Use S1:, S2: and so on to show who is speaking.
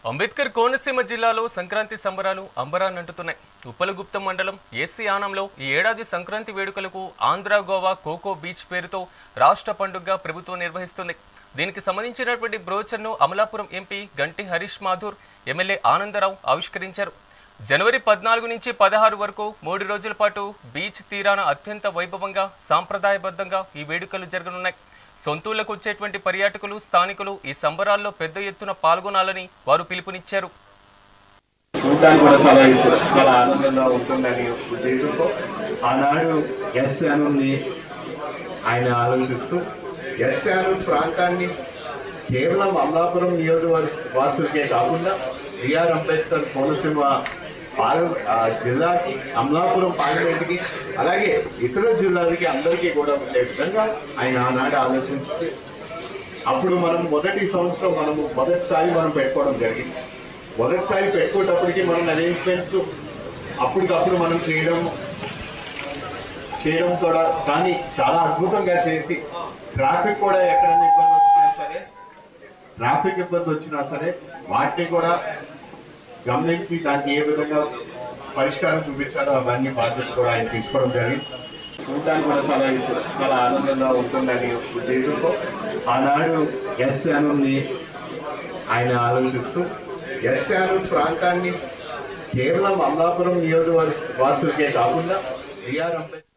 S1: అంబేద్కర్ కోనసీమ జిల్లాలో సంక్రాంతి సంబరాలు అంబరాన్నంటుతున్నాయి. ఉప్పలగుప్తం మండలం ఏసీ ఆనంలో ఈ ఏడాది సంక్రాంతి వేడుకలకు ఆంధ్ర గోవా కోకో బీచ్ పేరుతో రాష్ట్ర పండుగగా ప్రభుత్వం నిర్వహిస్తుంది. దీనికి సంబంధించినటువంటి బ్రోచర్ను అమలాపురం ఎంపీ గంటి హరీష్ మాథూర్, ఎమ్మెల్యే ఆనందరావు ఆవిష్కరించారు. జనవరి 14 నుంచి 16 వరకు 3 రోజుల పాటు బీచ్ తీరాన అత్యంత వైభవంగా సాంప్రదాయబద్ధంగా ఈ వేడుకలు జరగనున్నాయి. సొంతూళ్లకు వచ్చేటువంటి పర్యాటకులు, స్థానికులు ఈ సంబరాల్లో పెద్ద ఎత్తున పాల్గొనాలని వారు పిలుపునిచ్చారు.
S2: చూడడానికి కూడా చాలా ఆనందంగా ఉంటుందని ఉద్దేశంతో ఆనాడు ఎస్ యానుని ఆయన ఆలోచిస్తూ ఎస్ యాను ప్రాంతాన్ని కేవలం అమలాపురం నియోజకవర్గ వాసులకే కాకుండా బిఆర్ అంబేద్కర్ కోనసీమ జిల్లాకి, అమలాపురం పార్లమెంట్కి, అలాగే ఇతర జిల్లాలకి అందరికీ కూడా ఉండే విధంగా ఆయన ఆనాడు ఆలోచించి అప్పుడు మనం మొదటిసారి పెట్టుకోవడం జరిగింది. మొదటిసారి పెట్టుకునేటప్పటికి మనం అరేంజ్మెంట్స్ అప్పటికప్పుడు మనం చేయడం కూడా కానీ చాలా అద్భుతంగా చేసి ట్రాఫిక్ కూడా ఎక్కడైనా ఇబ్బంది వచ్చినా సరే వాటిని కూడా గమనించి దానికి ఏ విధంగా పరిష్కారం చూపించారో అవన్నీ బాధ్యత కూడా ఆయన తీసుకోవడం జరిగింది. చూడడానికి కూడా చాలా ఆనందంగా ఉంటుందని ఉద్దేశంతో ఆనాడు ఎస్ యానుని ఆయన ఆలోచిస్తూ ఎస్ యాను ప్రాంతాన్ని కేవలం అమలాపురం నియోజకవర్గ వాసులకే కాకుండా బిఆర్ అంబేద్కర్